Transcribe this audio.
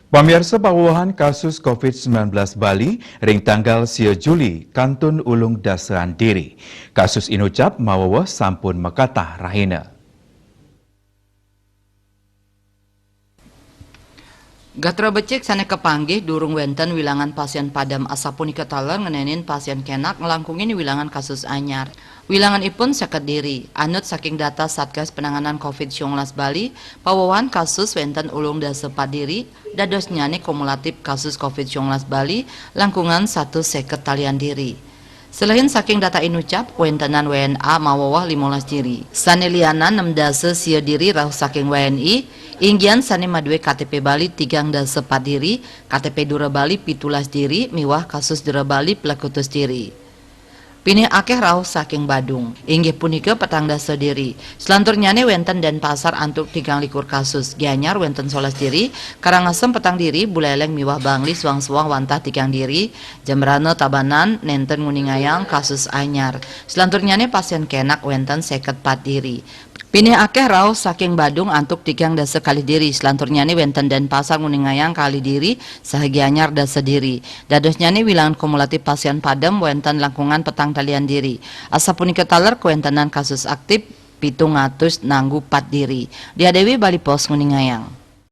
Pamirsa pawahan kasus COVID-19 Bali ring tanggal 10 Juli kantun ulung dasaan diri. Kasus inucap mawawa sampun makata rahina. Gatra becek sana kepanggih durung wenten wilangan pasien padam asapunika taler ngenenin pasien kenak ngelangkungin wilangan kasus anyar. Wilangan ipun seket diri, anut saking data Satgas Penanganan COVID-19 Bali, pawawan kasus wenten ulung dasa padiri, dados nyane kumulatif kasus COVID-19 Bali, langkungan 150 talian diri. Selain saking data inucap, wentenan WNA mawawah 15 diri. Saneliana 6 dasa sia diri rauh saking WNI, inggian sane madue KTP Bali 3 dasa 4 diri, KTP Dura Bali 17 diri, miwah kasus Dura Bali pelakutus diri. Pini akeh rauh saking Badung, inggih punika petang dasa diri. Selanturnyane wenten dan pasar antuk 3 kasus, Gianyar wenten 11 diri, Karangasem petang diri, Buleleng miwah Bangli suang-suang wantah 3 diri, Jembrana Tabanan nenten nguningayang kasus anyar. Selanturnyane pasien kenak wenten 54 diri. Pini akeh rauh saking Badung antuk 3 dasa kali diri, selanturnyane wenten dan pasar nguningayang kali diri, sahagianyar dasa diri. Dadosnyane wilangan kumulatif pasien padem wenten langkungan petang talian diri. Asapunika taler kuentenan kasus aktif 700 nanggu 4 diri. Diadewi Bali Pos nguningayang.